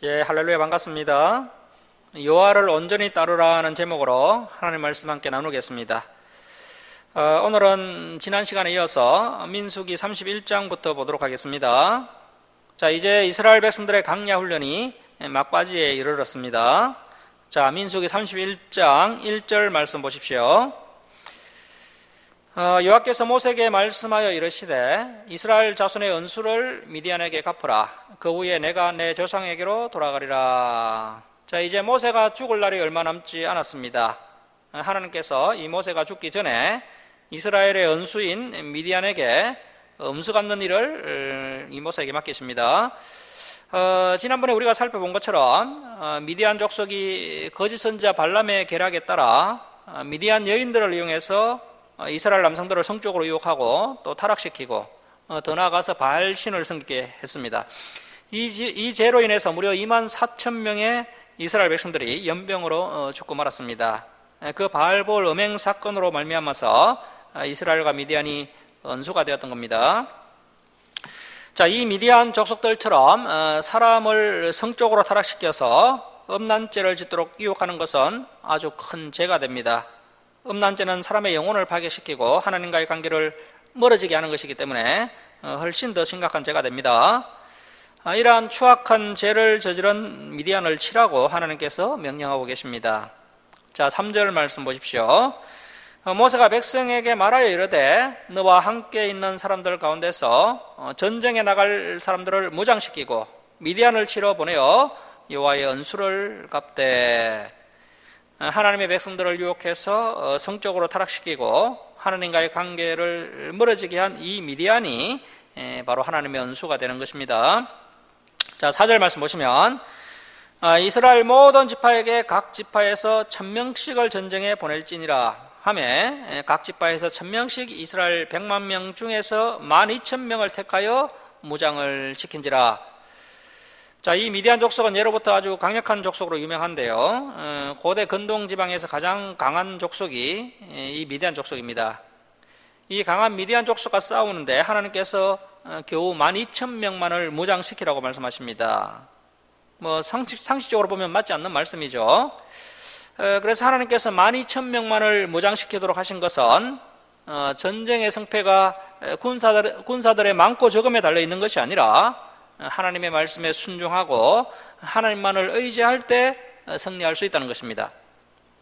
예, 할렐루야, 반갑습니다. 여호와를 온전히 따르라는 제목으로 하나님 말씀 함께 나누겠습니다. 오늘은 지난 시간에 이어서 민수기 31장부터 보도록 하겠습니다. 자, 이제 이스라엘 백성들의 강야 훈련이 막바지에 이르렀습니다. 자, 민수기 31장 1절 말씀 보십시오. 여호와께서 모세에게 말씀하여 이르시되 이스라엘 자손의 은수를 미디안에게 갚으라. 그 후에 내가 내 조상에게로 돌아가리라. 자, 이제 모세가 죽을 날이 얼마 남지 않았습니다. 하나님께서 이 모세가 죽기 전에 이스라엘의 은수인 미디안에게 음수 갚는 일을 이 모세에게 맡기십니다. 지난번에 우리가 살펴본 것처럼 미디안 족속이 거짓 선지자 발람의 계략에 따라 미디안 여인들을 이용해서 이스라엘 남성들을 성적으로 유혹하고 또 타락시키고 더 나아가서 바알신을 섬기게 했습니다. 이 죄로 인해서 무려 24,000명의 이스라엘 백성들이 연병으로 죽고 말았습니다. 그 바알볼 음행 사건으로 말미암아서 이스라엘과 미디안이 은수가 되었던 겁니다. 자, 이 미디안 족속들처럼 사람을 성적으로 타락시켜서 음란죄를 짓도록 유혹하는 것은 아주 큰 죄가 됩니다. 음란죄는 사람의 영혼을 파괴시키고 하나님과의 관계를 멀어지게 하는 것이기 때문에 훨씬 더 심각한 죄가 됩니다. 이러한 추악한 죄를 저지른 미디안을 치라고 하나님께서 명령하고 계십니다. 자, 3절 말씀 보십시오. 모세가 백성에게 말하여 이르되 너와 함께 있는 사람들 가운데서 전쟁에 나갈 사람들을 무장시키고 미디안을 치러 보내어 여호와의 은수를 갚되. 하나님의 백성들을 유혹해서 성적으로 타락시키고 하나님과의 관계를 멀어지게 한 이 미디안이 바로 하나님의 은수가 되는 것입니다. 자, 4절 말씀 보시면 이스라엘 모든 지파에게 각 지파에서 1,000명씩을 전쟁에 보낼지니라 하매 각 지파에서 1,000명씩 이스라엘 100만 명 중에서 12,000명을 택하여 무장을 시킨지라. 자, 이 미디안 족속은 예로부터 아주 강력한 족속으로 유명한데요. 고대 근동 지방에서 가장 강한 족속이 이 미디안 족속입니다. 이 강한 미디안 족속과 싸우는데 하나님께서 겨우 12,000명만을 무장시키라고 말씀하십니다. 상식적으로 보면 맞지 않는 말씀이죠. 그래서 하나님께서 12,000명만을 무장시키도록 하신 것은 전쟁의 승패가 군사들의 많고 적음에 달려 있는 것이 아니라 하나님의 말씀에 순종하고 하나님만을 의지할 때 승리할 수 있다는 것입니다.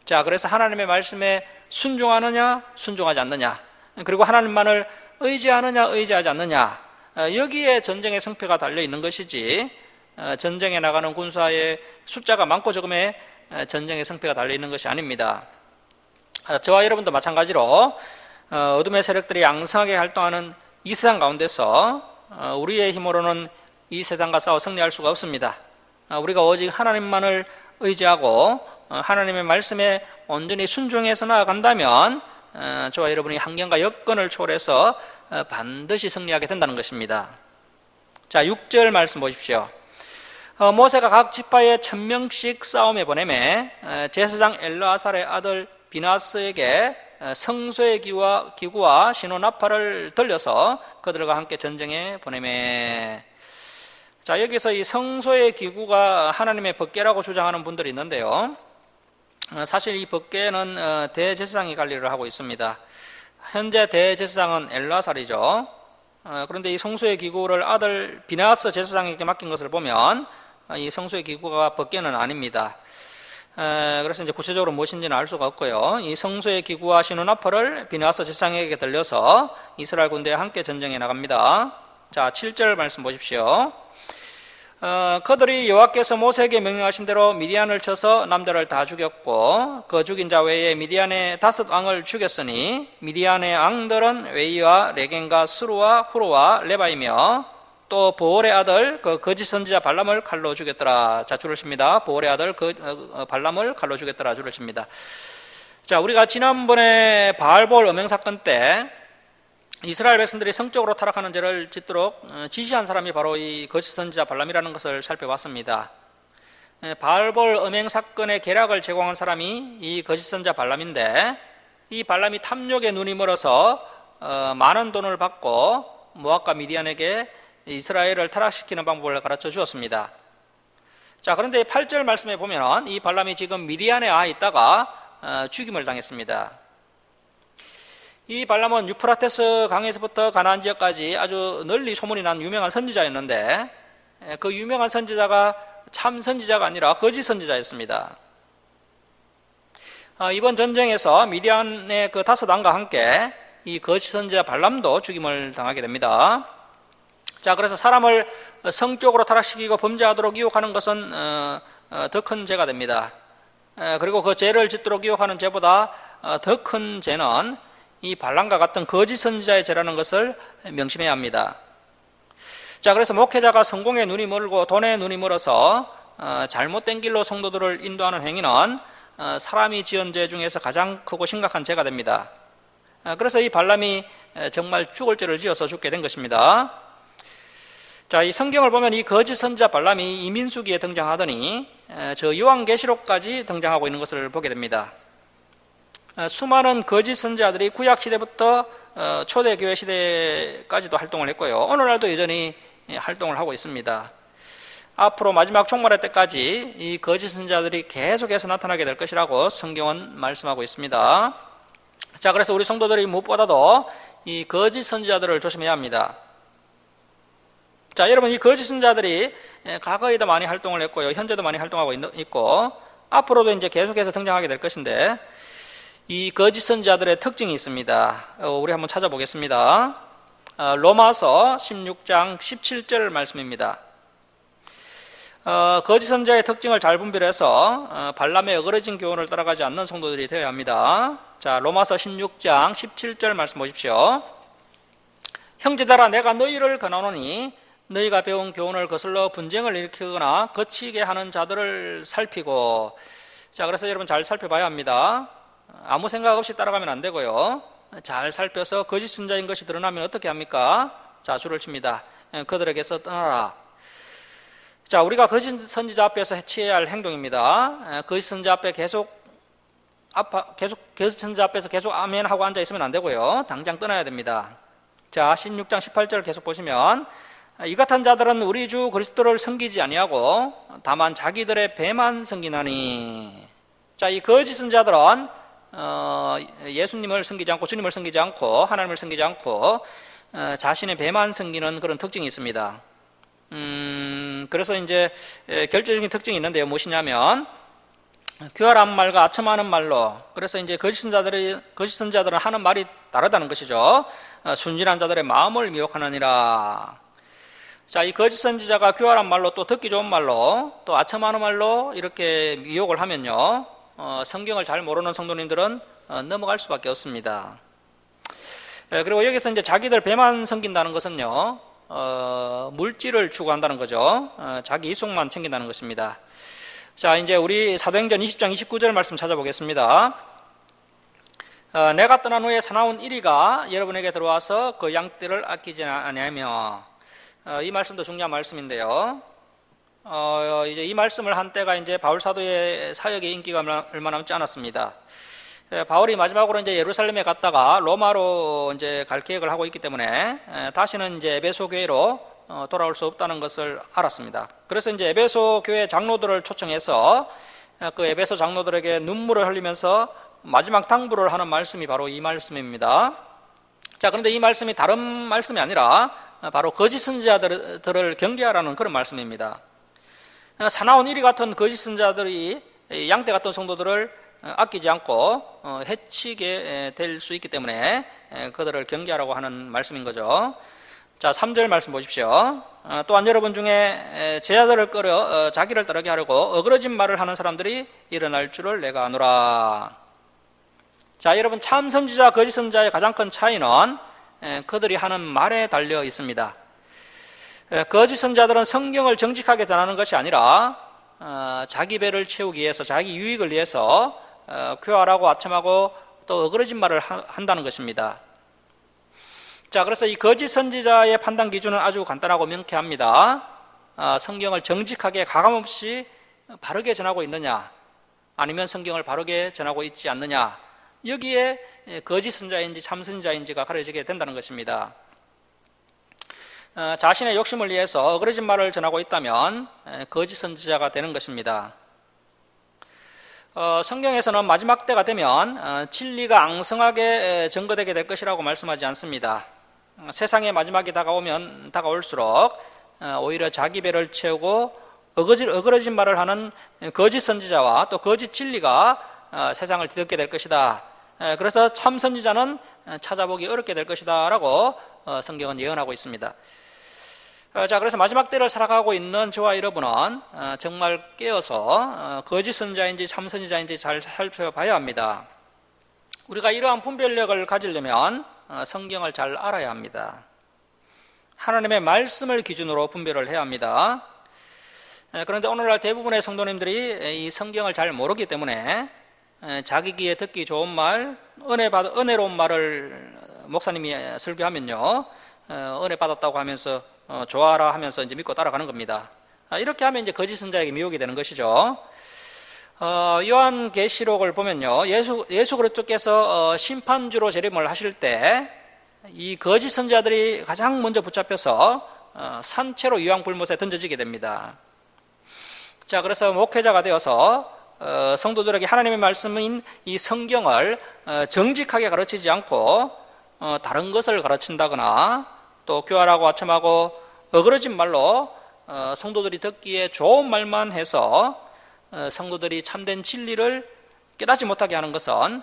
자, 그래서 하나님의 말씀에 순종하느냐 순종하지 않느냐, 그리고 하나님만을 의지하느냐 의지하지 않느냐, 여기에 전쟁의 승패가 달려 있는 것이지 전쟁에 나가는 군사의 숫자가 많고 적음에 전쟁의 승패가 달려 있는 것이 아닙니다. 저와 여러분도 마찬가지로 어둠의 세력들이 양성하게 활동하는 이 세상 가운데서 우리의 힘으로는 이 세상과 싸워 승리할 수가 없습니다. 우리가 오직 하나님만을 의지하고 하나님의 말씀에 온전히 순종해서 나아간다면 저와 여러분이 환경과 여건을 초월해서 반드시 승리하게 된다는 것입니다. 자, 6절 말씀 보십시오. 모세가 각 지파에 1,000명씩 싸움에 보내매 제사장 엘르아살의 아들 비나스에게 성소의 기구와 신호나팔을 들려서 그들과 함께 전쟁에 보내매. 자, 여기서 이 성소의 기구가 하나님의 법궤라고 주장하는 분들이 있는데요. 사실 이 법궤는 대제사장이 관리를 하고 있습니다. 현재 대제사장은 엘르아살이죠. 그런데 이 성소의 기구를 아들 비나스 제사장에게 맡긴 것을 보면 이 성소의 기구가 법궤는 아닙니다. 그래서 이제 구체적으로 무엇인지는 알 수가 없고요. 이 성소의 기구와 신호나팔을 비나스 제사장에게 들려서 이스라엘 군대와 함께 전쟁에 나갑니다. 자, 7절 말씀 보십시오. 그들이 여호와께서 모세에게 명령하신 대로 미디안을 쳐서 남자를 다 죽였고 그 죽인 자 외에 미디안의 5 왕을 죽였으니 미디안의 왕들은 웨이와 레겐과 수루와 후루와 레바이며 또 보올의 아들 그 거짓 선지자 발람을 칼로 죽였더라. 자, 줄을 칩니다. 보올의 아들 발람을 칼로 죽였더라. 줄을 칩니다. 자, 우리가 지난번에 바알볼 음행 사건 때 이스라엘 백성들이 성적으로 타락하는 죄를 짓도록 지시한 사람이 바로 이 거짓 선지자 발람이라는 것을 살펴봤습니다. 바알볼 음행 사건의 계략을 제공한 사람이 이 거짓 선지자 발람인데, 이 발람이 탐욕에 눈이 멀어서 많은 돈을 받고 모압과 미디안에게 이스라엘을 타락시키는 방법을 가르쳐 주었습니다. 자, 그런데 8절 말씀에 보면 이 발람이 지금 미디안에 있다가 죽임을 당했습니다. 이 발람은 유프라테스 강에서부터 가나안 지역까지 아주 널리 소문이 난 유명한 선지자였는데 그 유명한 선지자가 참 선지자가 아니라 거짓 선지자였습니다. 이번 전쟁에서 미디안의 그 5왕과 함께 이 거짓 선지자 발람도 죽임을 당하게 됩니다. 자, 그래서 사람을 성적으로 타락시키고 범죄하도록 유혹하는 것은 더 큰 죄가 됩니다. 그리고 그 죄를 짓도록 유혹하는 죄보다 더 큰 죄는 이 발람과 같은 거짓 선지자의 죄라는 것을 명심해야 합니다. 자, 그래서 목회자가 성공에 눈이 멀고 돈에 눈이 멀어서 잘못된 길로 성도들을 인도하는 행위는 사람이 지은 죄 중에서 가장 크고 심각한 죄가 됩니다. 그래서 이 발람이 정말 죽을 죄를 지어서 죽게 된 것입니다. 자, 이 성경을 보면 이 거짓 선지자 발람이 이민수기에 등장하더니 저 요한계시록까지 등장하고 있는 것을 보게 됩니다. 수많은 거짓 선지자들이 구약 시대부터 초대교회 시대까지도 활동을 했고요. 오늘날도 여전히 활동을 하고 있습니다. 앞으로 마지막 종말의 때까지 이 거짓 선지자들이 계속해서 나타나게 될 것이라고 성경은 말씀하고 있습니다. 자, 그래서 우리 성도들이 무엇보다도 이 거짓 선지자들을 조심해야 합니다. 자, 여러분, 이 거짓 선지자들이 과거에도 많이 활동을 했고요. 현재도 많이 활동하고 있고 앞으로도 이제 계속해서 등장하게 될 것인데 이 거짓 선지자들의 특징이 있습니다. 우리 한번 찾아보겠습니다. 로마서 16장 17절 말씀입니다. 거짓 선지자의 특징을 잘 분별해서 발람의 어그러진 교훈을 따라가지 않는 성도들이 되어야 합니다. 자, 로마서 16장 17절 말씀 보십시오. 형제들아, 내가 너희를 권하노니 너희가 배운 교훈을 거슬러 분쟁을 일으키거나 거치게 하는 자들을 살피고. 자, 그래서 여러분 잘 살펴봐야 합니다. 아무 생각 없이 따라가면 안 되고요. 잘 살펴서 거짓 선지자인 것이 드러나면 어떻게 합니까? 자, 줄을 칩니다. 그들에게서 떠나라. 자, 우리가 거짓 선지자 앞에서 취해야 할 행동입니다. 거짓 선지자 앞에 거짓 선지자 앞에서 계속 아멘 하고 앉아 있으면 안 되고요. 당장 떠나야 됩니다. 자, 16장 18절 계속 보시면 이 같은 자들은 우리 주 그리스도를 섬기지 아니하고 다만 자기들의 배만 섬기나니. 자, 이 거짓 선지자들은 예수님을 섬기지 않고 주님을 섬기지 않고 하나님을 섬기지 않고 자신의 배만 섬기는 그런 특징이 있습니다. 그래서 이제 결정적인 특징이 있는데요. 무엇이냐면 교활한 말과 아첨하는 말로. 그래서 이제 거짓 선지자들은 하는 말이 다르다는 것이죠. 순진한 자들의 마음을 미혹하느니라. 자, 이 거짓 선지자가 교활한 말로 또 듣기 좋은 말로 또 아첨하는 말로 이렇게 미혹을 하면요, 성경을 잘 모르는 성도님들은 넘어갈 수밖에 없습니다. 그리고 여기서 이제 자기들 배만 섬긴다는 것은요, 물질을 추구한다는 거죠. 자기 이속만 챙긴다는 것입니다. 자, 이제 우리 사도행전 20장 29절 말씀 찾아보겠습니다. 내가 떠난 후에 사나운 이리가 여러분에게 들어와서 그 양떼를 아끼지 아니하며. 이 말씀도 중요한 말씀인데요. 이제 이 말씀을 한 때가 이제 바울 사도의 사역의 인기가 얼마 남지 않았습니다. 바울이 마지막으로 이제 예루살렘에 갔다가 로마로 이제 갈 계획을 하고 있기 때문에 다시는 이제 에베소 교회로 돌아올 수 없다는 것을 알았습니다. 그래서 이제 에베소 교회 장로들을 초청해서 그 에베소 장로들에게 눈물을 흘리면서 마지막 당부를 하는 말씀이 바로 이 말씀입니다. 자, 그런데 이 말씀이 다른 말씀이 아니라 바로 거짓 선지자들을 경계하라는 그런 말씀입니다. 사나운 이리 같은 거짓 선지자들이 양떼 같은 성도들을 아끼지 않고 해치게 될 수 있기 때문에 그들을 경계하라고 하는 말씀인 거죠. 자, 3절 말씀 보십시오. 또한 여러분 중에 제자들을 끌어 자기를 따르게 하려고 어그러진 말을 하는 사람들이 일어날 줄을 내가 아노라. 자, 여러분, 참 선지자, 거짓 선지자의 가장 큰 차이는 그들이 하는 말에 달려 있습니다. 거짓 선지자들은 성경을 정직하게 전하는 것이 아니라 자기 배를 채우기 위해서, 자기 유익을 위해서 교활하고 아첨하고 또 어그러진 말을 한다는 것입니다. 자, 그래서 이 거짓 선지자의 판단 기준은 아주 간단하고 명쾌합니다. 성경을 정직하게 가감없이 바르게 전하고 있느냐, 아니면 성경을 바르게 전하고 있지 않느냐, 여기에 거짓 선지자인지 참 선지자인지가 가려지게 된다는 것입니다. 자신의 욕심을 위해서 어그러진 말을 전하고 있다면 거짓 선지자가 되는 것입니다. 성경에서는 마지막 때가 되면 진리가 앙성하게 증거되게 될 것이라고 말씀하지 않습니다. 세상의 마지막이 다가올수록 오히려 자기 배를 채우고 어그러진 말을 하는 거짓 선지자와 또 거짓 진리가 세상을 뒤덮게 될 것이다. 그래서 참 선지자는 찾아보기 어렵게 될 것이다 라고 성경은 예언하고 있습니다. 자, 그래서 마지막 때를 살아가고 있는 저와 여러분은 정말 깨어서 거짓 선지자인지 참 선지자인지 잘 살펴봐야 합니다. 우리가 이러한 분별력을 가지려면 성경을 잘 알아야 합니다. 하나님의 말씀을 기준으로 분별을 해야 합니다. 그런데 오늘날 대부분의 성도님들이 이 성경을 잘 모르기 때문에 자기 귀에 듣기 좋은 말, 은혜로운 말을 목사님이 설교하면요, 은혜 받았다고 하면서 좋아라 하면서 이제 믿고 따라가는 겁니다. 이렇게 하면 이제 거짓 선지자에게 미혹이 되는 것이죠. 요한계시록을 보면요, 예수 그리스도께서 심판주로 재림을 하실 때 이 거짓 선지자들이 가장 먼저 붙잡혀서 산채로 유황불못에 던져지게 됩니다. 자, 그래서 목회자가 되어서 성도들에게 하나님의 말씀인 이 성경을 정직하게 가르치지 않고 다른 것을 가르친다거나 또 교활하고 아첨하고 어그러진 말로 성도들이 듣기에 좋은 말만 해서 성도들이 참된 진리를 깨닫지 못하게 하는 것은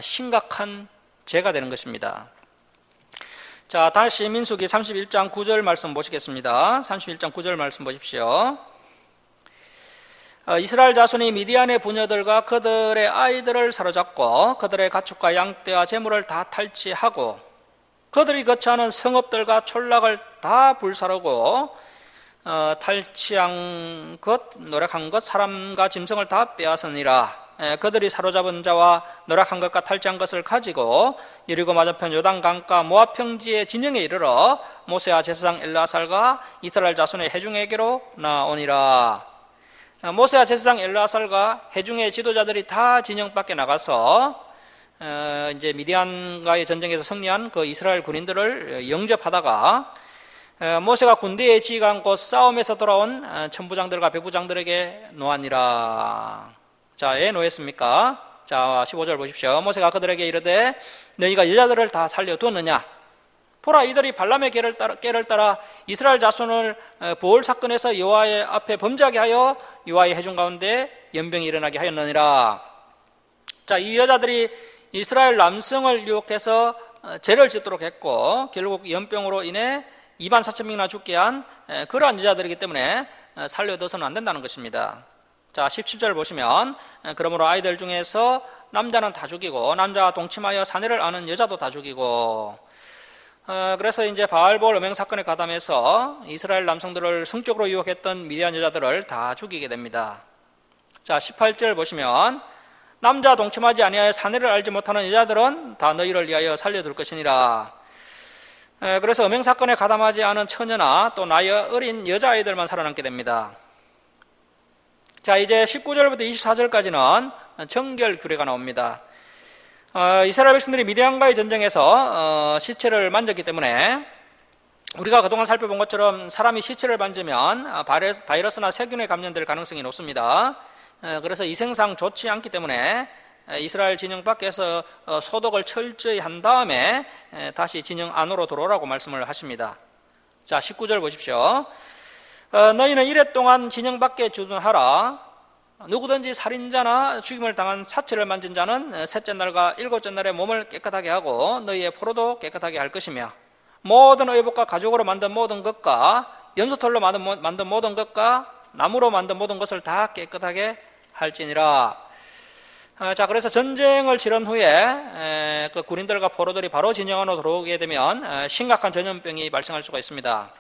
심각한 죄가 되는 것입니다. 자, 다시 민수기 31장 9절 말씀 보시겠습니다. 31장 9절 말씀 보십시오. 이스라엘 자손이 미디안의 부녀들과 그들의 아이들을 사로잡고 그들의 가축과 양떼와 재물을 다 탈취하고 그들이 거처하는 성읍들과 촌락을 다 불사르고 탈취한 것, 노력한 것, 사람과 짐승을 다 빼앗으니라. 그들이 사로잡은 자와 노력한 것과 탈취한 것을 가지고 여리고 맞은편 요단강가 모압 평지의 진영에 이르러 모세와 제사장 엘르아살과 이스라엘 자손의 회중에게로 나오니라. 모세와 제사장 엘르아살과 회중의 지도자들이 다 진영 밖에 나가서 이제 미디안과의 전쟁에서 승리한 그 이스라엘 군인들을 영접하다가 모세가 군대에 지휘관 곧 싸움에서 돌아온 천부장들과 백부장들에게 노하니라. 자, 왜 노했습니까? 자, 15절 보십시오. 모세가 그들에게 이르되 너희가 여자들을 다 살려두었느냐? 보라, 이들이 발람의 꾀를 따라 이스라엘 자손을 보올 사건에서 여호와의 앞에 범죄하게 하여 여호와의 회중 가운데 연병이 일어나게 하였느니라. 자, 이 여자들이 이스라엘 남성을 유혹해서 죄를 짓도록 했고 결국 연병으로 인해 2만 4천 명이나 죽게 한 그러한 여자들이기 때문에 살려둬서는 안 된다는 것입니다. 자, 17절 보시면 그러므로 아이들 중에서 남자는 다 죽이고 남자와 동침하여 사내를 아는 여자도 다 죽이고 그래서 이제 바알볼 음행 사건에 가담해서 이스라엘 남성들을 성적으로 유혹했던 미디안 여자들을 다 죽이게 됩니다. 자, 18절 보시면 남자 동침하지 아니하여 사내를 알지 못하는 여자들은 다 너희를 위하여 살려둘 것이니라. 그래서 음행 사건에 가담하지 않은 처녀나 또 나이 어린 여자아이들만 살아남게 됩니다. 자, 이제 19절부터 24절까지는 정결 규례가 나옵니다. 이스라엘 백성들이 미디안과의 전쟁에서 시체를 만졌기 때문에 우리가 그동안 살펴본 것처럼 사람이 시체를 만지면 바이러스나 세균에 감염될 가능성이 높습니다. 그래서 위생상 좋지 않기 때문에 이스라엘 진영 밖에서 소독을 철저히 한 다음에 다시 진영 안으로 들어오라고 말씀을 하십니다. 자, 19절 보십시오. 너희는 이래 동안 진영 밖에 주둔하라. 누구든지 살인자나 죽임을 당한 사체를 만진 자는 셋째 날과 일곱째 날에 몸을 깨끗하게 하고 너희의 포로도 깨끗하게 할 것이며 모든 의복과 가죽으로 만든 모든 것과 염소털로 만든 모든 것과 나무로 만든 모든 것을 다 깨끗하게 할지니라. 자, 그래서 전쟁을 치른 후에 그 군인들과 포로들이 바로 진영 안으로 들어오게 되면 심각한 전염병이 발생할 수가 있습니다.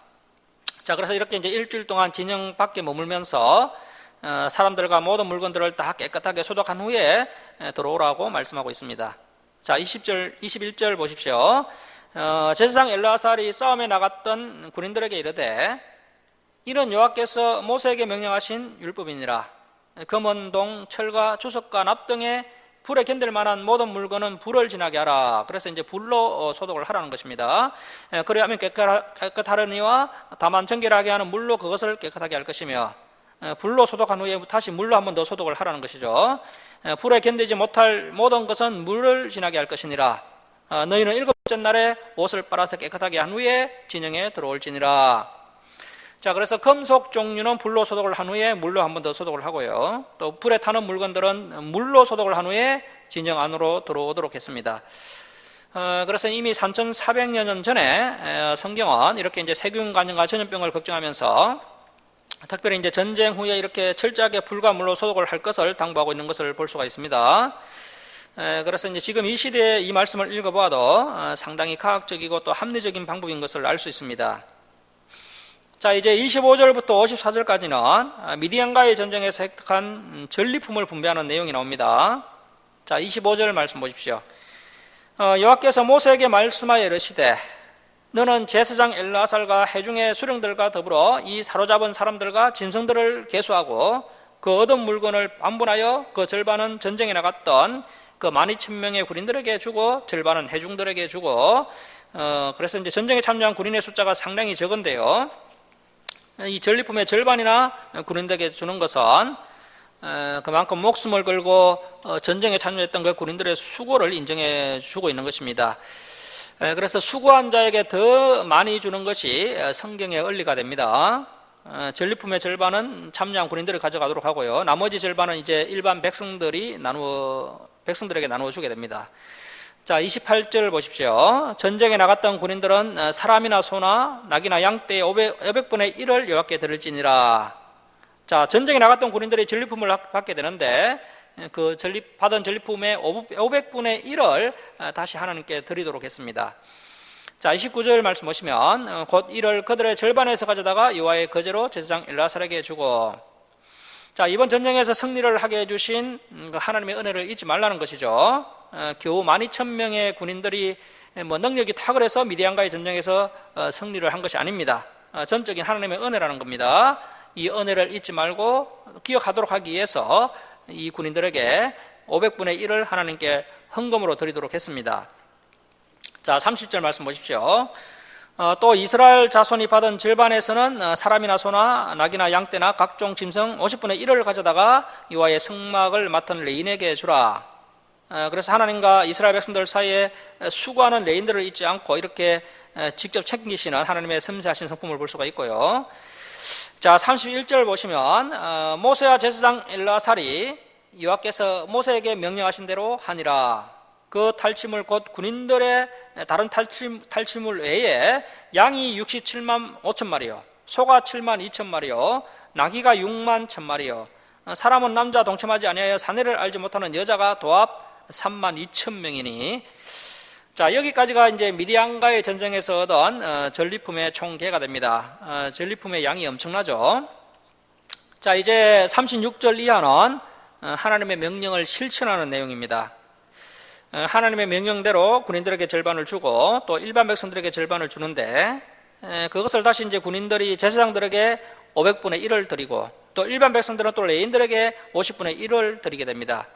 자, 그래서 이렇게 이제 일주일 동안 진영 밖에 머물면서 사람들과 모든 물건들을 다 깨끗하게 소독한 후에 들어오라고 말씀하고 있습니다. 자, 21절 보십시오. 제사장 엘르아살이 싸움에 나갔던 군인들에게 이르되 이는 여호와께서 모세에게 명령하신 율법이니라. 금은 동, 철과 주석과 납 등의 불에 견딜 만한 모든 물건은 불을 지나게 하라. 그래서 이제 불로 소독을 하라는 것입니다. 그래야 하면 깨끗하려니와 다만 정결하게 하는 물로 그것을 깨끗하게 할 것이며, 불로 소독한 후에 다시 물로 한 번 더 소독을 하라는 것이죠. 불에 견디지 못할 모든 것은 물을 지나게 할 것이니라. 너희는 일곱째 날에 옷을 빨아서 깨끗하게 한 후에 진영에 들어올지니라. 자, 그래서 금속 종류는 불로 소독을 한 후에 물로 한 번 더 소독을 하고요. 또 불에 타는 물건들은 물로 소독을 한 후에 진영 안으로 들어오도록 했습니다. 그래서 이미 3,400여 년 전에 성경은 이렇게 이제 세균 감염과 전염병을 걱정하면서 특별히 이제 전쟁 후에 이렇게 철저하게 불과 물로 소독을 할 것을 당부하고 있는 것을 볼 수가 있습니다. 그래서 이제 지금 이 시대에 이 말씀을 읽어보아도 상당히 과학적이고 또 합리적인 방법인 것을 알 수 있습니다. 자, 이제 25절부터 54절까지는 미디안과의 전쟁에서 획득한 전리품을 분배하는 내용이 나옵니다. 자, 25절 말씀 보십시오. 여호와께서 모세에게 말씀하여 이르시되 너는 제사장 엘르아살과 회중의 수령들과 더불어 이 사로잡은 사람들과 짐승들을 계수하고 그 얻은 물건을 반분하여 그 절반은 전쟁에 나갔던 그 12,000명의 군인들에게 주고 절반은 회중들에게 주고, 그래서 이제 전쟁에 참여한 군인의 숫자가 상당히 적은데요. 이 전리품의 절반이나 군인들에게 주는 것은 그만큼 목숨을 걸고 전쟁에 참여했던 그 군인들의 수고를 인정해 주고 있는 것입니다. 그래서 수고한 자에게 더 많이 주는 것이 성경의 원리가 됩니다. 전리품의 절반은 참여한 군인들이 가져가도록 하고요. 나머지 절반은 이제 일반 백성들에게 나누어 주게 됩니다. 자, 28절 보십시오. 전쟁에 나갔던 군인들은 사람이나 소나 낙이나 양떼의 500분의 1을 여호와께 드릴지니라. 자, 전쟁에 나갔던 군인들이 전리품을 받게 되는데 그 받은 전리품의 500분의 1을 다시 하나님께 드리도록 했습니다. 자, 29절 말씀 보시면 곧 이를 그들의 절반에서 가져다가 여호와의 거제로 제사장 엘르아살에게 주고. 자, 이번 전쟁에서 승리를 하게 해주신 하나님의 은혜를 잊지 말라는 것이죠. 겨우 12,000명의 군인들이 능력이 탁월해서 미디안과의 전쟁에서 승리를 한 것이 아닙니다. 전적인 하나님의 은혜라는 겁니다. 이 은혜를 잊지 말고 기억하도록 하기 위해서 이 군인들에게 500분의 1을 하나님께 헌금으로 드리도록 했습니다. 자, 30절 말씀 보십시오. 또 이스라엘 자손이 받은 절반에서는 사람이나 소나 낙이나 양떼나 각종 짐승 50분의 1을 가져다가 여호와의 성막을 맡은 레인에게 주라. 그래서 하나님과 이스라엘 백성들 사이에 수고하는 레인들을 잊지 않고 이렇게 직접 챙기시는 하나님의 섬세하신 성품을 볼 수가 있고요. 자, 31절 보시면 모세와 제사장 엘르아살이 여호와께서 모세에게 명령하신 대로 하니라. 그 탈취물 곧 군인들의 다른 탈취물 외에 양이 67만 5천 마리요, 소가 7만 2천 마리요, 나귀가 6만 1천 마리요, 사람은 남자 동침하지 아니하여 사내를 알지 못하는 여자가 도합 3만 2천 명이니. 자, 여기까지가 이제 미디안과의 전쟁에서 얻은 전리품의 총계가 됩니다. 전리품의 양이 엄청나죠. 자, 이제 36절 이하는 하나님의 명령을 실천하는 내용입니다. 하나님의 명령대로 군인들에게 절반을 주고 또 일반 백성들에게 절반을 주는데, 그것을 다시 이제 군인들이 제사장들에게 500분의 1을 드리고 또 일반 백성들은 또 레인들에게 50분의 1을 드리게 됩니다.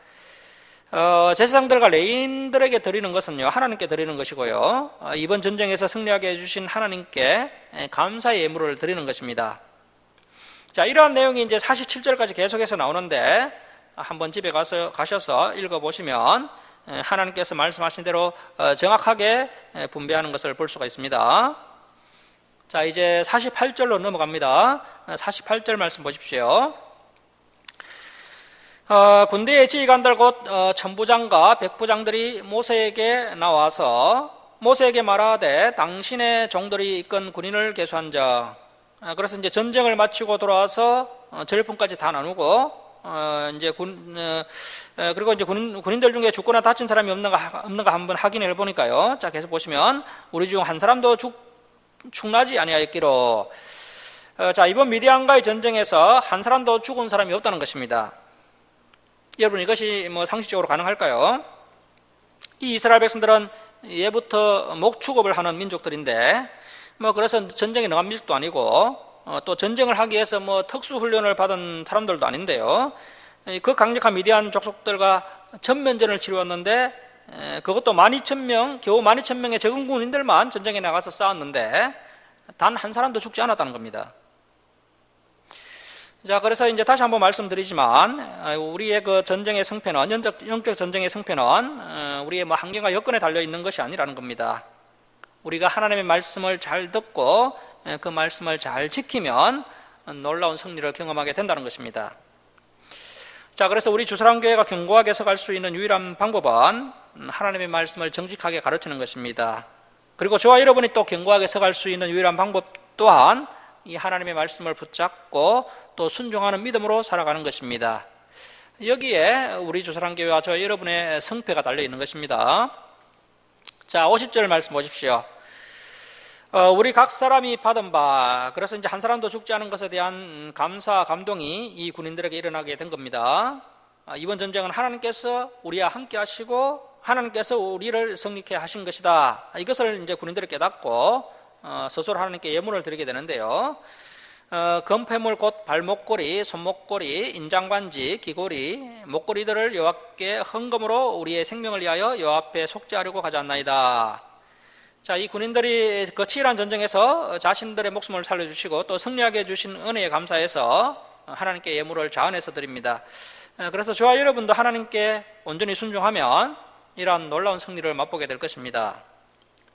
제사장들과 레인들에게 드리는 것은요, 하나님께 드리는 것이고요, 이번 전쟁에서 승리하게 해주신 하나님께 감사의 예물을 드리는 것입니다. 자, 이러한 내용이 이제 47절까지 계속해서 나오는데 한번 집에 가셔서 읽어보시면 하나님께서 말씀하신 대로 정확하게 분배하는 것을 볼 수가 있습니다. 자, 이제 48절로 넘어갑니다. 48절 말씀 보십시오. 군대의 지휘관들 곧 천부장과 백부장들이 모세에게 나와서 모세에게 말하되 당신의 종들이 이끈 군인을 계수한 자. 그래서 이제 전쟁을 마치고 돌아와서 전리품까지 다 나누고 그리고 이제 군인들 중에 죽거나 다친 사람이 없는가 한번 확인해 보니까요. 자, 계속 보시면 우리 중 한 사람도 축나지 아니하였기로. 자, 이번 미디안과의 전쟁에서 한 사람도 죽은 사람이 없다는 것입니다. 여러분, 이것이 상식적으로 가능할까요? 이 이스라엘 백성들은 예부터 목축업을 하는 민족들인데, 그래서 전쟁에 능한 민족도 아니고, 또 전쟁을 하기 위해서 특수훈련을 받은 사람들도 아닌데요. 그 강력한 미디안 족속들과 전면전을 치루었는데 그것도 12,000명, 겨우 12,000명의 적은 군인들만 전쟁에 나가서 싸웠는데 단 한 사람도 죽지 않았다는 겁니다. 자, 그래서 이제 다시 한번 말씀드리지만 우리의 그 전쟁의 승패는, 영적 전쟁의 승패는 우리의 뭐 한계가 여건에 달려 있는 것이 아니라는 겁니다. 우리가 하나님의 말씀을 잘 듣고 그 말씀을 잘 지키면 놀라운 승리를 경험하게 된다는 것입니다. 자, 그래서 우리 주사랑교회가 견고하게 서갈 수 있는 유일한 방법은 하나님의 말씀을 정직하게 가르치는 것입니다. 그리고 저와 여러분이 또 견고하게 서갈 수 있는 유일한 방법 또한 이 하나님의 말씀을 붙잡고 또 순종하는 믿음으로 살아가는 것입니다. 여기에 우리 주사랑교회와 저 여러분의 승패가 달려 있는 것입니다. 자, 50절 말씀 보십시오. 우리 각 사람이 받은 바, 그래서 이제 한 사람도 죽지 않은 것에 대한 감사, 감동이 이 군인들에게 일어나게 된 겁니다. 이번 전쟁은 하나님께서 우리와 함께 하시고 하나님께서 우리를 승리케 하신 것이다. 이것을 이제 군인들이 깨닫고 스스로 하나님께 예물을 드리게 되는데요. 금폐물 곧 발목걸이, 손목걸이, 인장반지, 귀걸이, 목걸이들을 여호와께 헌금으로 우리의 생명을 위하여 여호와 앞에 속죄하려고 가져왔나이다. 자, 이 군인들이 그 치열한 전쟁에서 자신들의 목숨을 살려주시고 또 승리하게 해주신 은혜에 감사해서 하나님께 예물을 자원해서 드립니다. 그래서 저와 여러분도 하나님께 온전히 순종하면 이러한 놀라운 승리를 맛보게 될 것입니다.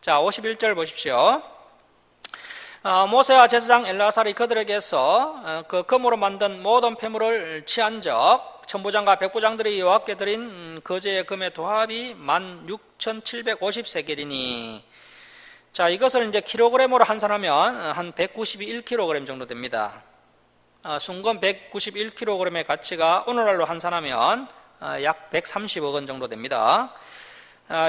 자, 51절 보십시오. 모세와 제사장 엘라살이 그들에게서 그 금으로 만든 모든 폐물을 취한 적 천부장과 백부장들이 여호와께 드린 거제의 금의 도합이 16,750세겔이니. 자, 이것을 이제 킬로그램으로 환산하면 한 191kg 정도 됩니다. 순금 191kg의 가치가 오늘날로 환산하면 약 130억 원 정도 됩니다.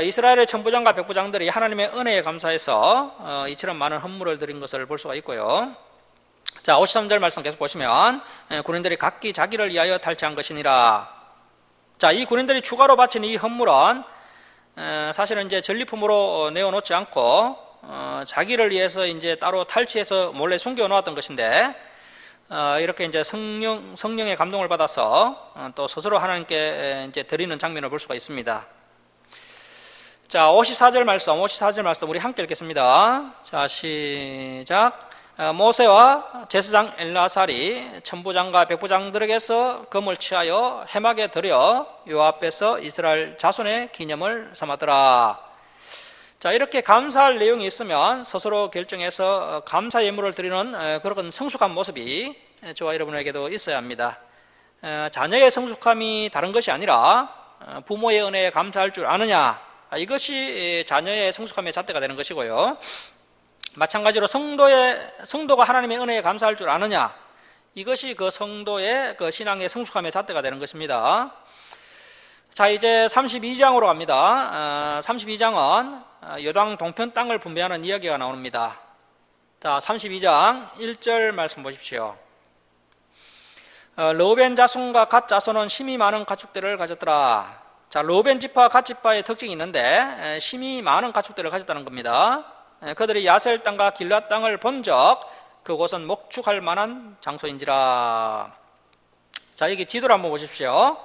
이스라엘의 천부장과 백부장들이 하나님의 은혜에 감사해서 이처럼 많은 헌물을 드린 것을 볼 수가 있고요. 자, 53절 말씀 계속 보시면 군인들이 각기 자기를 위하여 탈취한 것이니라. 자, 이 군인들이 추가로 바친 이 헌물은 사실은 이제 전리품으로 내어놓지 않고 자기를 위해서 이제 따로 탈취해서 몰래 숨겨 놓았던 것인데 이렇게 이제 성령의 감동을 받아서 또 스스로 하나님께 이제 드리는 장면을 볼 수가 있습니다. 자, 54절 말씀 우리 함께 읽겠습니다. 자, 시작. 모세와 제사장 엘라살이 천부장과 백부장들에게서 금을 취하여 해막에 들여 여호와 앞에서 이스라엘 자손의 기념을 삼았더라. 자, 이렇게 감사할 내용이 있으면 스스로 결정해서 감사 예물을 드리는 그런 성숙한 모습이 저와 여러분에게도 있어야 합니다. 자녀의 성숙함이 다른 것이 아니라 부모의 은혜에 감사할 줄 아느냐, 이것이 자녀의 성숙함의 잣대가 되는 것이고요. 마찬가지로 성도가 하나님의 은혜에 감사할 줄 아느냐, 이것이 그 성도의 그 신앙의 성숙함의 잣대가 되는 것입니다. 자, 이제 32장으로 갑니다. 32장은 요단 동편 땅을 분배하는 이야기가 나옵니다. 자, 32장 1절 말씀 보십시오. 르우벤 자손과 갓 자손은 심이 많은 가축들을 가졌더라. 자, 르우벤 지파, 갓 지파의 특징이 있는데 심이 많은 가축들을 가졌다는 겁니다. 그들이 야셀 땅과 길앗 땅을 본 적 그곳은 목축할 만한 장소인지라. 자, 여기 지도를 한번 보십시오.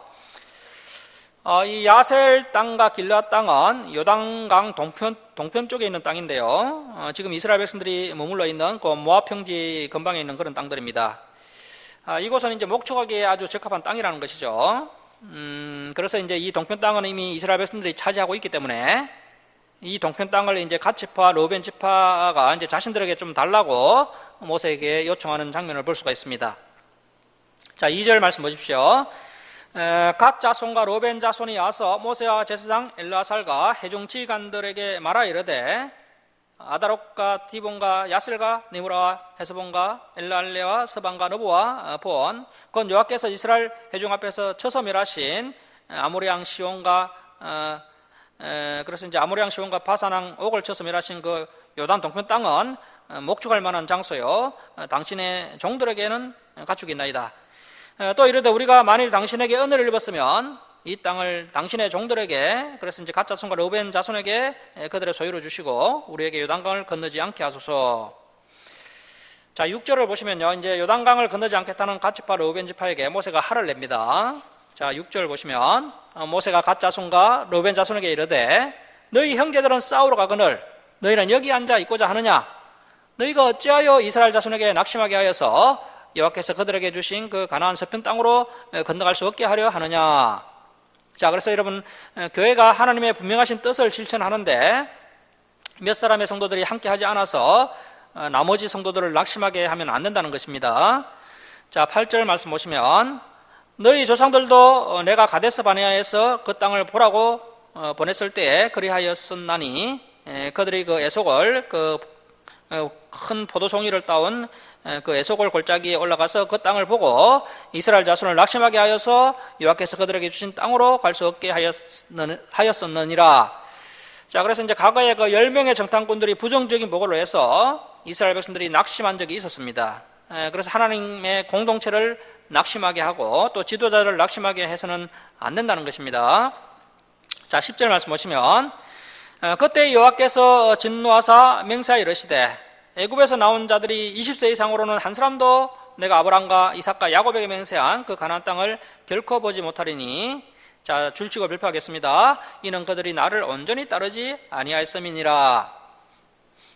이 야셀 땅과 길앗 땅은 요단강 동편 쪽에 있는 땅인데요. 지금 이스라엘 백성들이 머물러 있는 그 모압 평지 근방에 있는 그런 땅들입니다. 이곳은 이제 목축하기에 아주 적합한 땅이라는 것이죠. 그래서 이제 이 동편 땅은 이미 이스라엘 백성들이 차지하고 있기 때문에 이 동편 땅을 이제 갓 지파, 르우벤 지파가 이제 자신들에게 좀 달라고 모세에게 요청하는 장면을 볼 수가 있습니다. 자, 2절 말씀 보십시오. 갓 자손과 르우벤 자손이 와서 모세와 제사장 엘라살과 회중 지휘관들에게 말하 이르되 아다롯과 디본과 야셀과 니므라와 헤스본과 엘랄레와 서반과 너브와 본 곧 여호와께서 이스라엘 회중 앞에서 쳐서 멸하신 아모리왕 시온과 그래서 이제 아모리왕 시온과 바산왕 옥을 쳐서 멸하신 그 요단 동편 땅은 목축할 만한 장소요, 당신의 종들에게는 가축이 있나이다. 또 이르되 우리가 만일 당신에게 은혜를 입었으면 이 땅을 당신의 종들에게, 그래서 이제 갓 자손과 르우벤 자손에게 그들의 소유로 주시고 우리에게 요단강을 건너지 않게 하소서. 자, 6절을 보시면요, 이제 요단강을 건너지 않겠다는 갓 지파 르우벤 지파에게 모세가 할을 냅니다. 자, 자, 6절 보시면 모세가 갓 자손과 르우벤 자손에게 이르되 너희 형제들은 싸우러 가거늘 너희는 여기 앉아 있고자 하느냐? 너희가 어찌하여 이스라엘 자손에게 낙심하게 하여서 여호와께서 그들에게 주신 그 가나안 서편 땅으로 건너갈 수 없게 하려 하느냐? 자, 그래서 여러분, 교회가 하나님의 분명하신 뜻을 실천하는데 몇 사람의 성도들이 함께 하지 않아서 나머지 성도들을 낙심하게 하면 안 된다는 것입니다. 자, 8절 말씀 보시면 너희 조상들도 내가 가데스 바네아에서 그 땅을 보라고 보냈을 때에 그리하였었나니 그들이 그 에속을 그 큰 포도송이를 따온 그 에속을 골짜기에 올라가서 그 땅을 보고 이스라엘 자손을 낙심하게 하여서 여호와께서 그들에게 주신 땅으로 갈 수 없게 하였었느니라. 자, 그래서 이제 과거에 그 10명의 정탐꾼들이 부정적인 보고를 해서 이스라엘 백성들이 낙심한 적이 있었습니다. 그래서 하나님의 공동체를 낙심하게 하고 또 지도자를 낙심하게 해서는 안 된다는 것입니다. 자, 10절 말씀 보시면 그때 여호와께서 진노하사 맹세하여 이르시되 애굽에서 나온 자들이 20세 이상으로는 한 사람도 내가 아브라함과 이삭과 야곱에게 맹세한 그 가나안 땅을 결코 보지 못하리니 자, 줄치고 발표하겠습니다. 이는 그들이 나를 온전히 따르지 아니하였음이니라.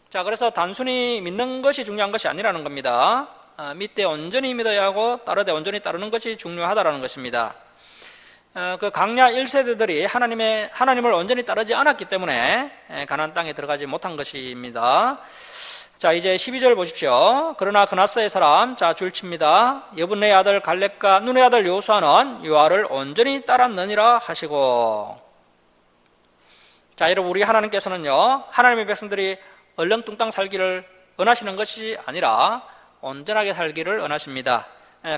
자, 그래서 단순히 믿는 것이 중요한 것이 아니라는 겁니다. 믿되 온전히 믿어야 하고 따르되 온전히 따르는 것이 중요하다는 것입니다. 그 강야 1세대들이 하나님을 온전히 따르지 않았기 때문에 가나안 땅에 들어가지 못한 것입니다. 자, 이제 12절 보십시오. 그러나 그나스의 사람, 자, 줄칩니다. 여분의 아들 갈렙과 눈의 아들 여호수아는 여호와를 온전히 따랐느니라 하시고. 자, 여러분, 우리 하나님께서는요, 하나님의 백성들이 얼렁뚱땅 살기를 원하시는 것이 아니라 온전하게 살기를 원하십니다.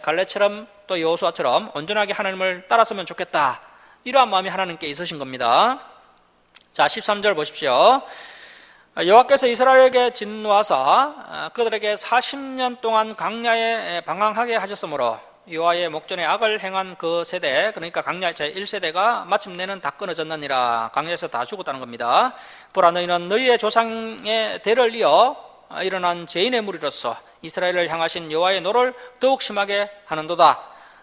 갈렙처럼 또 여호수아처럼 온전하게 하나님을 따랐으면 좋겠다. 이러한 마음이 하나님께 있으신 겁니다. 자, 13절 보십시오. 여호와께서 이스라엘에게 진노하사 그들에게 40년 동안 광야에 방황하게 하셨으므로 여호와의 목전에 악을 행한 그 세대, 그러니까 광야 제1세대가 마침내는 다 끊어졌느니라. 광야에서 다 죽었다는 겁니다. 보라, 너희는 너희의 조상의 대를 이어 일어난 죄인의 무리로서 이스라엘을 향하신 여호와의 노를 더욱 심하게 하는도다.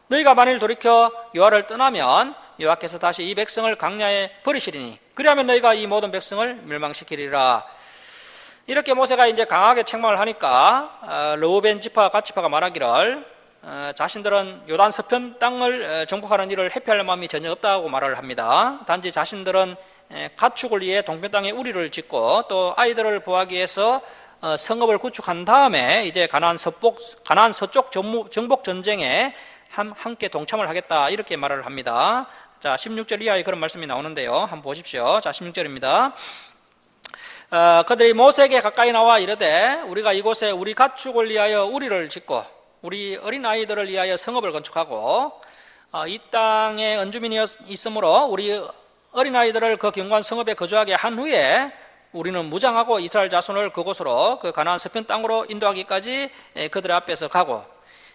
너희가 만일 돌이켜 여호와를 떠나면 여호와께서 다시 이 백성을 광야에 버리시리니 그리하면 너희가 이 모든 백성을 멸망시키리라. 이렇게 모세가 이제 강하게 책망을 하니까 르우벤 지파, 갓 지파가 말하기를 자신들은 요단 서편 땅을 정복하는 일을 회피할 마음이 전혀 없다고 말을 합니다. 단지 자신들은 가축을 위해 동편 땅에 우리를 짓고 또 아이들을 보호하기 위해서 성읍을 구축한 다음에 이제 가나안 서쪽 정복 전쟁에 함께 동참을 하겠다, 이렇게 말을 합니다. 자, 16절 이하에 그런 말씀이 나오는데요. 한번 보십시오. 자, 16절입니다. 그들이 모세에게 가까이 나와 이르되 우리가 이곳에 우리 가축을 위하여 우리를 짓고 우리 어린 아이들을 위하여 성읍을 건축하고 이 땅에 언주민이 있으므로 우리 어린 아이들을 그 견고한 성읍에 거주하게 한 후에 우리는 무장하고 이스라엘 자손을 그곳으로 그 가나안 서편 땅으로 인도하기까지 그들의 앞에서 가고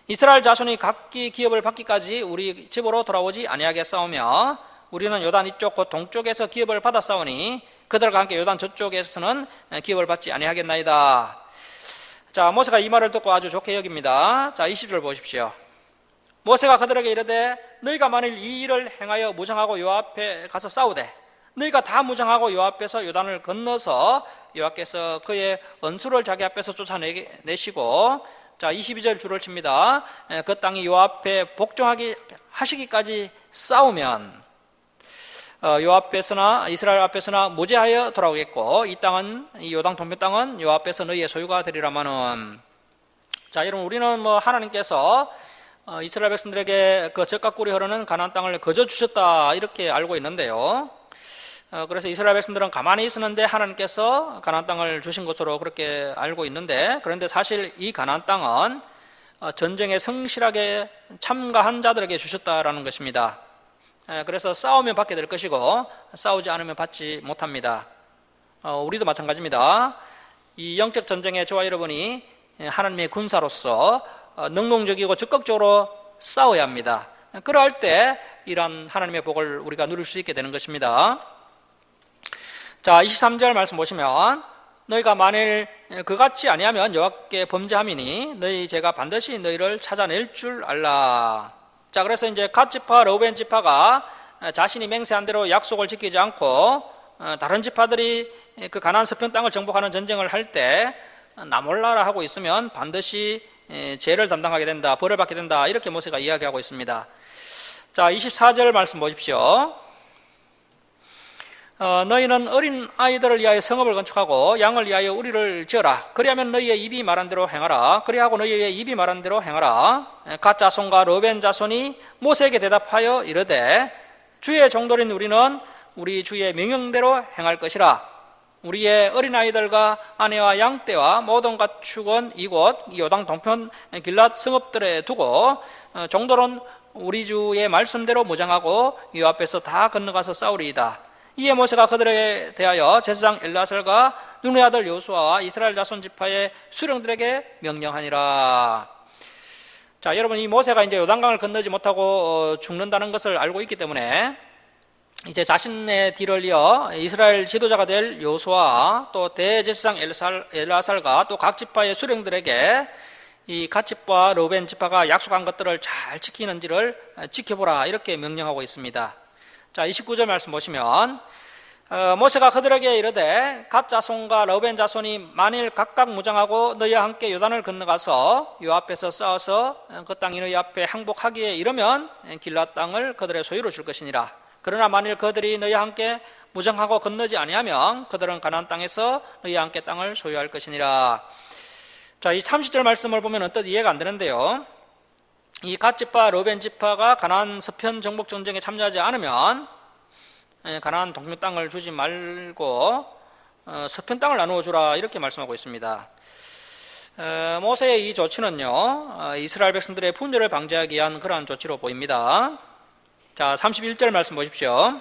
이스라엘 자손이 각기 기업을 받기까지 우리 집으로 돌아오지 아니하겠사오며 우리는 요단 이쪽 곧 동쪽에서 기업을 받아 싸우니 그들과 함께 요단 저쪽에서는 기업을 받지 아니하겠나이다. 자, 모세가 이 말을 듣고 아주 좋게 여깁니다. 자, 20절 보십시오. 모세가 그들에게 이르되 너희가 만일 이 일을 행하여 무장하고 여호와 앞에 가서 싸우되 너희가 다 무장하고 여호와 앞에서 요단을 건너서 여호와께서 그의 언수를 자기 앞에서 쫓아내시고 자, 22절 줄을 칩니다. 그 땅이 여호와 앞에 복종하기 하시기까지 싸우면 여호와 앞에서나 이스라엘 앞에서나 무죄하여 돌아오겠고 이 땅은 이 요단 동편 땅은 여호와 앞에서 너희의 소유가 되리라마는. 자, 여러분, 우리는 하나님께서 이스라엘 백성들에게 그 젖과 꿀이 흐르는 가나안 땅을 거저 주셨다, 이렇게 알고 있는데요. 그래서 이스라엘 백성들은 가만히 있었는데 하나님께서 가나안 땅을 주신 것으로 그렇게 알고 있는데, 그런데 사실 이 가나안 땅은 전쟁에 성실하게 참가한 자들에게 주셨다라는 것입니다. 그래서 싸우면 받게 될 것이고 싸우지 않으면 받지 못합니다. 우리도 마찬가지입니다. 이 영적 전쟁에 저와 여러분이 하나님의 군사로서 능동적이고 적극적으로 싸워야 합니다. 그럴 때 이런 하나님의 복을 우리가 누릴 수 있게 되는 것입니다. 자, 23절 말씀 보시면 너희가 만일 그같이 아니하면 여호와께 범죄함이니 너희 죄가 반드시 너희를 찾아낼 줄 알라. 자, 그래서 이제 갓 지파, 러브벤 지파가 자신이 맹세한 대로 약속을 지키지 않고 다른 지파들이 그 가나안 서편 땅을 정복하는 전쟁을 할 때 나 몰라라 하고 있으면 반드시 죄를 담당하게 된다, 벌을 받게 된다, 이렇게 모세가 이야기하고 있습니다. 자, 24절 말씀 보십시오. 너희는 어린 아이들을 위하여 성읍을 건축하고 양을 위하여 우리를 지어라. 그리하면 너희의 입이 말한 대로 행하라. 그리하고 너희의 입이 말한 대로 행하라. 갓 자손과 르벤 자손이 모세에게 대답하여 이르되 주의 종들인 우리는 우리 주의 명령대로 행할 것이라. 우리의 어린아이들과 아내와 양떼와 모든 가축은 이곳 요단 동편 길랏 성읍들에 두고 종들은 우리 주의 말씀대로 무장하고 이 앞에서 다 건너가서 싸우리이다. 이에 모세가 그들에 대하여 제사장 엘라살과 눈의 아들 여호수아와 이스라엘 자손 지파의 수령들에게 명령하니라. 자, 여러분, 이 모세가 이제 요단강을 건너지 못하고 죽는다는 것을 알고 있기 때문에 이제 자신의 뒤를 이어 이스라엘 지도자가 될 여호수아와 또 대제사장 엘라살과 또 각 지파의 수령들에게 이 갓 지파, 르벤 지파가 약속한 것들을 잘 지키는지를 지켜보라, 이렇게 명령하고 있습니다. 자, 29절 말씀 보시면 모세가 그들에게 이르되 갓 자손과 르벤 자손이 만일 각각 무장하고 너희와 함께 요단을 건너가서 요 앞에서 싸워서 그 땅이 너희 앞에 항복하기에 이르면 길랏 땅을 그들의 소유로 줄 것이니라. 그러나 만일 그들이 너희와 함께 무장하고 건너지 아니하면 그들은 가나안 땅에서 너희와 함께 땅을 소유할 것이니라. 자, 이 30절 말씀을 보면 뜻 이해가 안 되는데요. 이 갓 지파, 르벤 지파가 가나안 서편 정복 전쟁에 참여하지 않으면 가나안 동편 땅을 주지 말고 서편 땅을 나누어 주라, 이렇게 말씀하고 있습니다. 모세의 이 조치는요, 이스라엘 백성들의 분열을 방지하기 위한 그러한 조치로 보입니다. 자, 31절 말씀 보십시오.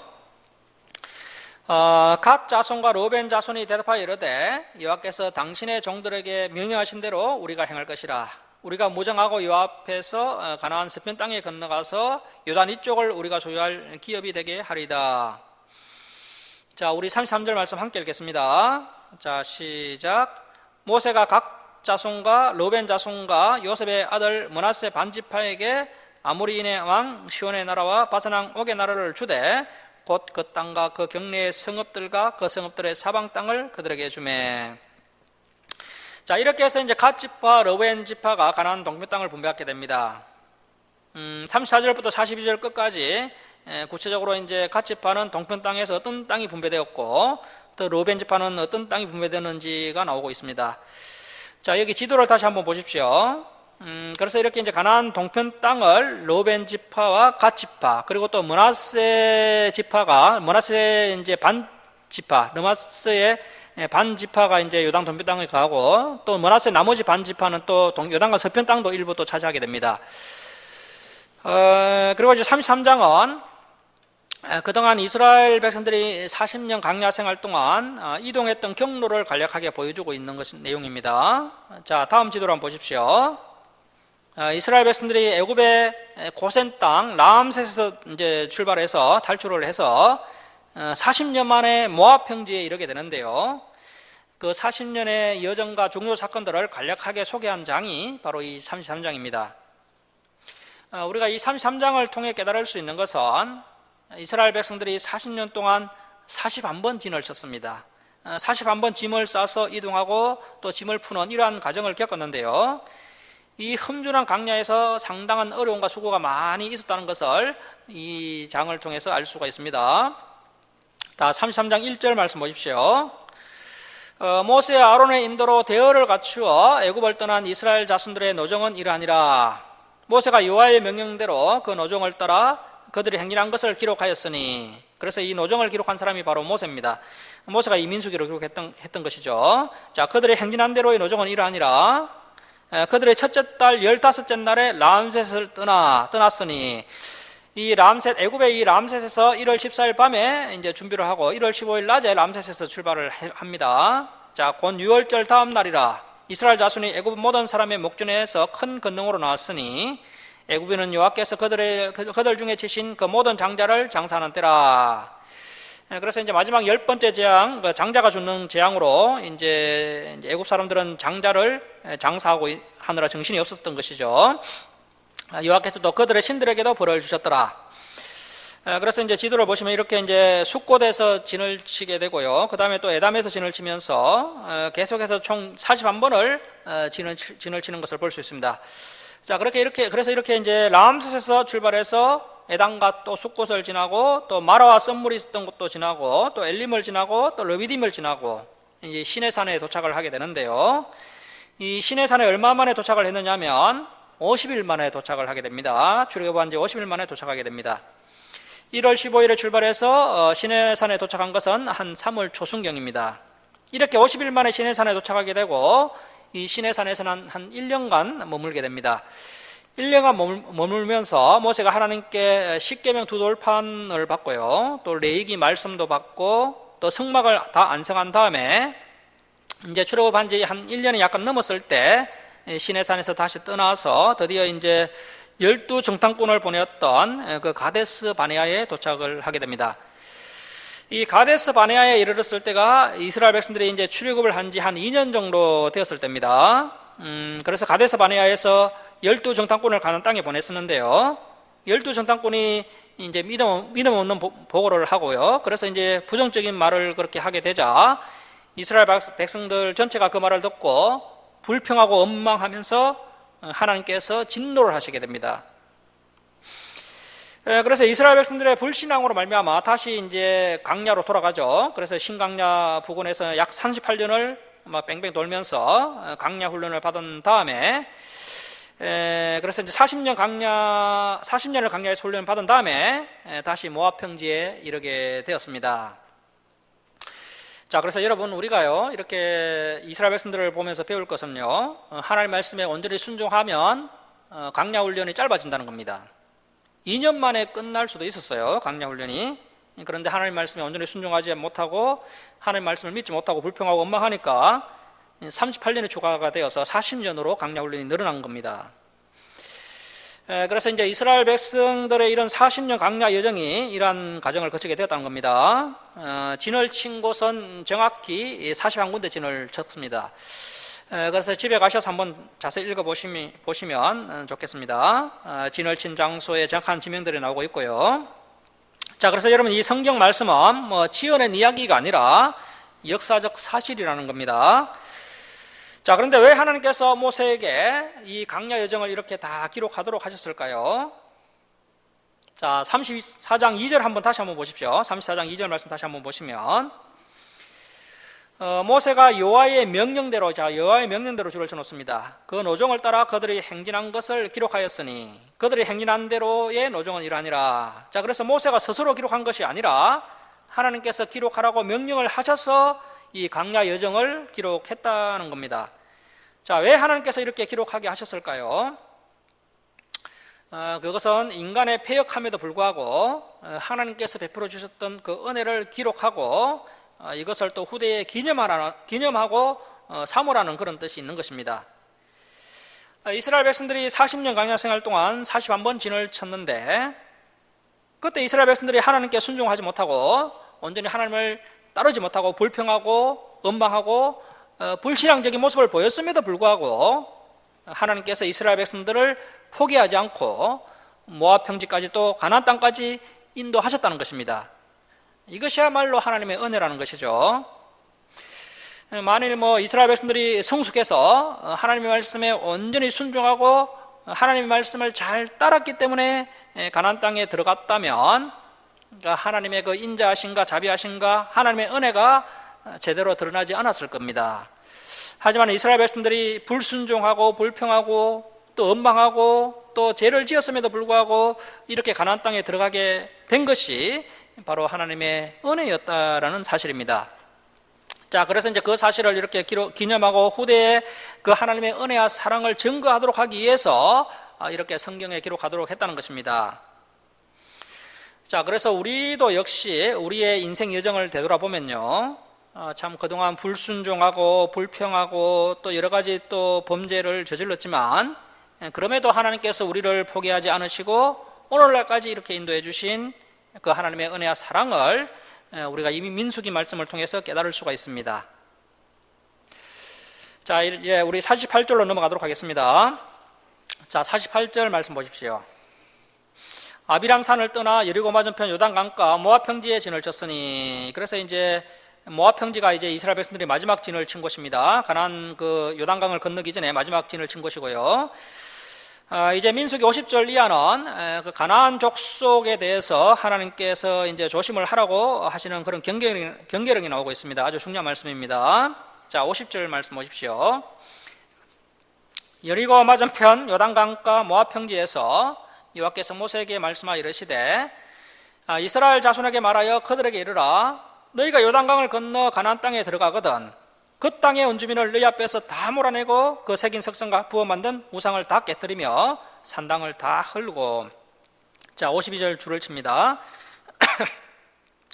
갓 자손과 르벤 자손이 대답하여 이르되 여호와께서 당신의 종들에게 명령하신 대로 우리가 행할 것이라. 우리가 무장하고 요 앞에서 가나안 서편 땅에 건너가서 요단 이쪽을 우리가 소유할 기업이 되게 하리이다. 자, 우리 33절 말씀 함께 읽겠습니다. 자, 시작. 모세가 각 자손과 르벤 자손과 요셉의 아들 므낫세 반지파에게 아모리인의 왕 시온의 나라와 바산 옥의 나라를 주되 곧 그 땅과 그 경내의 성읍들과 그 성읍들의 사방 땅을 그들에게 주매. 자, 이렇게 해서 이제 갓 지파, 르벤 지파가 가나안 동편 땅을 분배하게 됩니다. 34절부터 42절 끝까지 구체적으로 이제 갓 지파는 동편 땅에서 어떤 땅이 분배되었고 또 르벤 지파는 어떤 땅이 분배되는지가 나오고 있습니다. 자, 여기 지도를 다시 한번 보십시오. 그래서 이렇게 이제 가나안 동편 땅을 르벤 지파와 갓 지파, 그리고 또 므낫세 지파가, 므낫세 이제 반 지파, 므낫세의 반 지파가 이제 요단 동편 땅을 가고, 또 므낫세 나머지 반 지파는 또 요단과 서편 땅도 일부 또 차지하게 됩니다. 그리고 이제 33장은 그동안 이스라엘 백성들이 40년 광야 생활 동안 이동했던 경로를 간략하게 보여주고 있는 내용입니다. 자, 다음 지도를 한번 보십시오. 이스라엘 백성들이 애굽의 고센 땅 라암셋에서 이제 출발해서 탈출을 해서 40년 만에 모압 평지에 이르게 되는데요. 그 40년의 여정과 중요 사건들을 간략하게 소개한 장이 바로 이 33장입니다. 우리가 이 33장을 통해 깨달을 수 있는 것은 이스라엘 백성들이 40년 동안 41번 진을 쳤습니다. 41번 짐을 싸서 이동하고 또 짐을 푸는 이러한 과정을 겪었는데요. 이 험준한 광야에서 상당한 어려움과 수고가 많이 있었다는 것을 이 장을 통해서 알 수가 있습니다. 자, 33장 1절 말씀 보십시오. 모세와 아론의 인도로 대열을 갖추어 애굽을 떠난 이스라엘 자손들의 노정은 이러하니라. 모세가 여호와의 명령대로 그 노정을 따라 그들이 행진한 것을 기록하였으니, 그래서 이 노정을 기록한 사람이 바로 모세입니다. 모세가 이 민수기로 기록했던 것이죠. 자, 그들의 행진한 대로의 노정은 이러하니라. 그들의 첫째 달 15째 날에 람셋을 떠났으니, 이 람셋, 애굽의 이 람셋에서 1월 14일 밤에 이제 준비를 하고 1월 15일 낮에 람셋에서 출발을 합니다. 자, 곧 6월절 다음 날이라. 이스라엘 자손이 애굽 모든 사람의 목전에서 큰 건능으로 나왔으니 애굽인은 여호와께서 그들 중에 치신 그 모든 장자를 장사하는 때라. 그래서 이제 마지막 10번째 재앙, 그 장자가 주는 재앙으로 이제 애굽 사람들은 장자를 장사하고 하느라 정신이 없었던 것이죠. 여호와께서도 그들의 신들에게도 벌을 주셨더라. 그래서 이제 지도를 보시면 이렇게 이제 숫곳에서 진을 치게 되고요. 그 다음에 또 에담에서 진을 치면서 계속해서 총 41번을 진을 치는 것을 볼 수 있습니다. 자, 그래서 이렇게 이제 람셋에서 출발해서 에담과 또 숫곳을 지나고 또 마라와 썸물이 있었던 곳도 지나고 또 엘림을 지나고 또 르비딤을 지나고 이제 시내산에 도착을 하게 되는데요. 이 시내산에 얼마 만에 도착을 했느냐면 50일 만에 도착을 하게 됩니다. 출애굽한 지 50일 만에 도착하게 됩니다. 1월 15일에 출발해서 시내산에 도착한 것은 한 3월 초순경입니다. 이렇게 50일 만에 시내산에 도착하게 되고 이 시내산에서는 한 1년간 머물게 됩니다. 1년간 머물면서 모세가 하나님께 십계명 두 돌판을 받고요. 또 레위기 말씀도 받고 또 성막을 다 안성한 다음에 이제 출애굽한 지 한 1년이 약간 넘었을 때 시내산에서 다시 떠나서 드디어 이제 12정탐꾼을 보냈던 그 가데스 바네아에 도착을 하게 됩니다. 이 가데스 바네아에 이르렀을 때가 이스라엘 백성들이 이제 출애굽을 한 지 한 2년 정도 되었을 때입니다. 그래서 가데스 바네아에서 12정탐꾼을 가는 땅에 보냈었는데요. 12정탐꾼이 이제 믿음 없는 보고를 하고요. 그래서 이제 부정적인 말을 그렇게 하게 되자 이스라엘 백성들 전체가 그 말을 듣고 불평하고 원망하면서 하나님께서 진노를 하시게 됩니다. 그래서 이스라엘 백성들의 불신앙으로 말미암아 다시 이제 광야로 돌아가죠. 그래서 신광야 부근에서 약 38년을 뺑뺑 돌면서 광야 훈련을 받은 다음에 그래서 이제 40년을 광야에서 훈련을 받은 다음에 다시 모압 평지에 이르게 되었습니다. 자, 그래서 여러분 우리가요 이렇게 이스라엘 백성들을 보면서 배울 것은요, 하나님 말씀에 온전히 순종하면 광야 훈련이 짧아진다는 겁니다. 2년 만에 끝날 수도 있었어요, 광야 훈련이. 그런데 하나님 말씀에 온전히 순종하지 못하고 하나님 말씀을 믿지 못하고 불평하고 원망하니까 38년이 추가가 되어서 40년으로 광야 훈련이 늘어난 겁니다. 그래서 이제 이스라엘 백성들의 이런 40년 광야 여정이 이러한 과정을 거치게 되었다는 겁니다. 진을 친 곳은 정확히 41군데 진을 쳤습니다. 그래서 집에 가셔서 한번 자세히 읽어보시면 좋겠습니다. 진을 친 장소에 정확한 지명들이 나오고 있고요. 자, 그래서 여러분 이 성경 말씀은 뭐 지어낸 이야기가 아니라 역사적 사실이라는 겁니다. 자, 그런데 왜 하나님께서 모세에게 이 광야 여정을 이렇게 다 기록하도록 하셨을까요? 자, 34장 2절 다시 한번 보십시오. 34장 2절 말씀 다시 한번 보시면 모세가 여호와의 명령대로 줄을 쳐놓습니다. 그 노종을 따라 그들이 행진한 것을 기록하였으니 그들이 행진한 대로의 노종은 이러하니라. 자, 그래서 모세가 스스로 기록한 것이 아니라 하나님께서 기록하라고 명령을 하셔서 이 광야 여정을 기록했다는 겁니다. 자, 왜 하나님께서 이렇게 기록하게 하셨을까요? 그것은 인간의 패역함에도 불구하고 하나님께서 베풀어 주셨던 그 은혜를 기록하고 이것을 또 후대에 기념하고 사모라는 그런 뜻이 있는 것입니다. 이스라엘 백성들이 40년 광야 생활 동안 41번 진을 쳤는데 그때 이스라엘 백성들이 하나님께 순종하지 못하고 온전히 하나님을 따르지 못하고 불평하고 원망하고 불신앙적인 모습을 보였음에도 불구하고 하나님께서 이스라엘 백성들을 포기하지 않고 모압 평지까지 또 가나안 땅까지 인도하셨다는 것입니다. 이것이야말로 하나님의 은혜라는 것이죠. 만일 이스라엘 백성들이 성숙해서 하나님의 말씀에 온전히 순종하고 하나님의 말씀을 잘 따랐기 때문에 가나안 땅에 들어갔다면 하나님의 그 인자하심과 자비하심과 하나님의 은혜가 제대로 드러나지 않았을 겁니다. 하지만 이스라엘 백성들이 불순종하고 불평하고 또 원망하고 또 죄를 지었음에도 불구하고 이렇게 가나안 땅에 들어가게 된 것이 바로 하나님의 은혜였다라는 사실입니다. 자, 그래서 이제 그 사실을 이렇게 기념하고 후대에 그 하나님의 은혜와 사랑을 증거하도록 하기 위해서 이렇게 성경에 기록하도록 했다는 것입니다. 자, 그래서 우리도 역시 우리의 인생 여정을 되돌아보면요, 참 그동안 불순종하고 불평하고 또 여러 가지 또 범죄를 저질렀지만 그럼에도 하나님께서 우리를 포기하지 않으시고 오늘날까지 이렇게 인도해 주신 그 하나님의 은혜와 사랑을 우리가 이미 민수기 말씀을 통해서 깨달을 수가 있습니다. 자, 이제 우리 48절로 넘어가도록 하겠습니다. 자, 48절 말씀 보십시오. 아비람 산을 떠나 여리고 맞은편 요단강가 모압 평지에 진을 쳤으니, 그래서 이제 모압 평지가 이제 이스라엘 백성들이 마지막 진을 친 곳입니다. 가나안 그 요단강을 건너기 전에 마지막 진을 친 곳이고요. 이제 민수기 50절 이하는 그 가나안 족속에 대해서 하나님께서 이제 조심을 하라고 하시는 그런 경계령이 나오고 있습니다. 아주 중요한 말씀입니다. 자, 50절 말씀 보십시오. 여리고 맞은편 요단강가 모압 평지에서 여호와께서 모세에게 말씀하여 이르시되 이스라엘 자손에게 말하여 그들에게 이르라. 너희가 요단강을 건너 가나안 땅에 들어가거든 그 땅의 원주민을 너희 앞에서 다 몰아내고 그 새긴 석성과 부어 만든 우상을 다 깨뜨리며 산당을 다 헐고. 자, 52절 줄을 칩니다.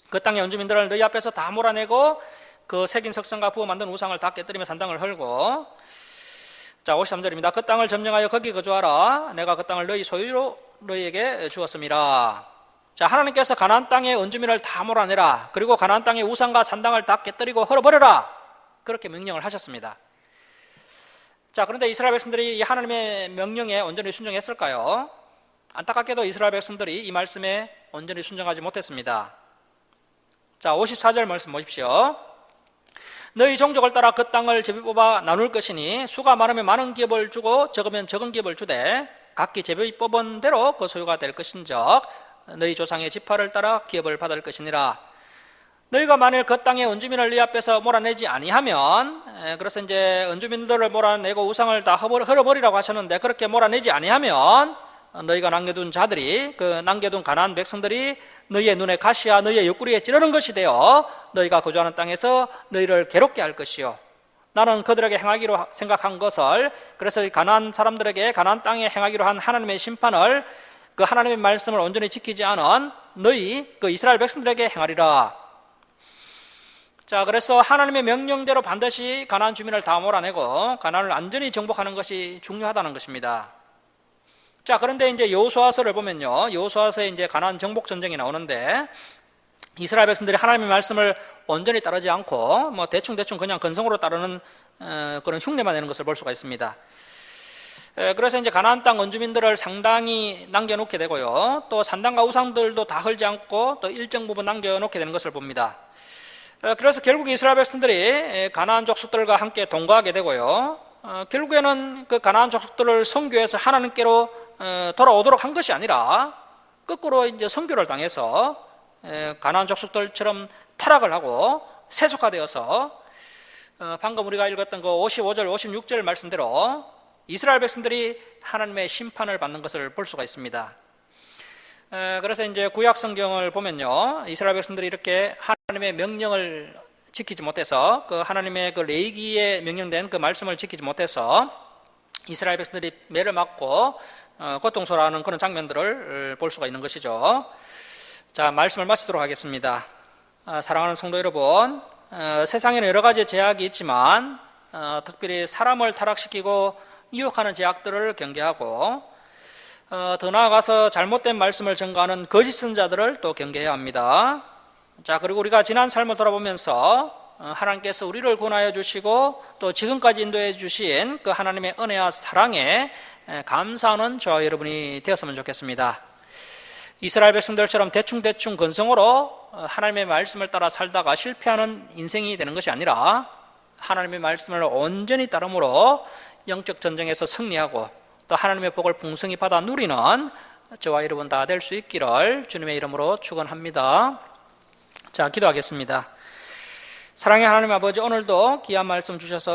그 땅의 원주민들을 너희 앞에서 다 몰아내고 그 새긴 석성과 부어 만든 우상을 다 깨뜨리며 산당을 헐고. 자, 53절입니다. 그 땅을 점령하여 거기 거주하라. 내가 그 땅을 너희 소유로 너희에게 주었음이라. 자, 하나님께서 가나안 땅의 원주민을 다 몰아내라. 그리고 가나안 땅의 우상과 산당을 다 깨뜨리고 헐어버려라. 그렇게 명령을 하셨습니다. 자, 그런데 이스라엘 백성들이 이 하나님의 명령에 온전히 순종했을까요? 안타깝게도 이스라엘 백성들이 이 말씀에 온전히 순종하지 못했습니다. 자, 54절 말씀 보십시오. 너희 종족을 따라 그 땅을 제비 뽑아 나눌 것이니 수가 많으면 많은 기업을 주고 적으면 적은 기업을 주되 각기 제비 뽑은 대로 그 소유가 될 것인즉 너희 조상의 지파를 따라 기업을 받을 것이니라. 너희가 만일 그 땅의 원주민을 네 앞에서 몰아내지 아니하면, 그래서 이제 원주민들을 몰아내고 우상을 다 헐어버리라고 하셨는데 그렇게 몰아내지 아니하면 너희가 남겨둔 자들이, 그 남겨둔 가나안 백성들이 너희의 눈에 가시와 너희의 옆구리에 찌르는 것이 되어 너희가 거주하는 땅에서 너희를 괴롭게 할 것이요. 나는 그들에게 행하기로 생각한 것을, 그래서 가나안 사람들에게 가나안 땅에 행하기로 한 하나님의 심판을, 그 하나님의 말씀을 온전히 지키지 않은 너희 그 이스라엘 백성들에게 행하리라. 자, 그래서 하나님의 명령대로 반드시 가나안 주민을 다 몰아내고 가나안을 완전히 정복하는 것이 중요하다는 것입니다. 자, 그런데 이제 여호수아서를 보면요, 여호수아서에 이제 가나안 정복 전쟁이 나오는데 이스라엘 백성들이 하나님의 말씀을 온전히 따르지 않고 뭐 대충 그냥 건성으로 따르는 그런 흉내만 내는 것을 볼 수가 있습니다. 그래서 이제 가나안 땅 원주민들을 상당히 남겨놓게 되고요, 또 산당과 우상들도 다 헐지 않고 또 일정 부분 남겨놓게 되는 것을 봅니다. 그래서 결국 이스라엘 백성들이 가나안 족속들과 함께 동거하게 되고요, 결국에는 그 가나안 족속들을 선교해서 하나님께로 돌아오도록 한 것이 아니라 거꾸로 이제 선교를 당해서 가나안 족속들처럼 타락을 하고 세속화되어서 방금 우리가 읽었던 그 55절, 56절 말씀대로 이스라엘 백성들이 하나님의 심판을 받는 것을 볼 수가 있습니다. 그래서 이제 구약 성경을 보면요, 이스라엘 백성들이 이렇게 하나님의 명령을 지키지 못해서, 그 하나님의 그 레위기에 명령된 그 말씀을 지키지 못해서 이스라엘 백성들이 매를 맞고 고통스러워하는 그런 장면들을 볼 수가 있는 것이죠. 자, 말씀을 마치도록 하겠습니다. 사랑하는 성도 여러분, 세상에는 여러 가지 제약이 있지만 특별히 사람을 타락시키고 유혹하는 제약들을 경계하고 더 나아가서 잘못된 말씀을 전가하는 거짓 선자들을 또 경계해야 합니다. 자, 그리고 우리가 지난 삶을 돌아보면서 하나님께서 우리를 구원하여 주시고 또 지금까지 인도해 주신 그 하나님의 은혜와 사랑에 감사하는 저와 여러분이 되었으면 좋겠습니다. 이스라엘 백성들처럼 대충 건성으로 하나님의 말씀을 따라 살다가 실패하는 인생이 되는 것이 아니라 하나님의 말씀을 온전히 따름으로 영적 전쟁에서 승리하고 또 하나님의 복을 풍성히 받아 누리는 저와 여러분 다 될 수 있기를 주님의 이름으로 축원합니다. 자, 기도하겠습니다. 사랑의 하나님 아버지, 오늘도 귀한 말씀 주셔서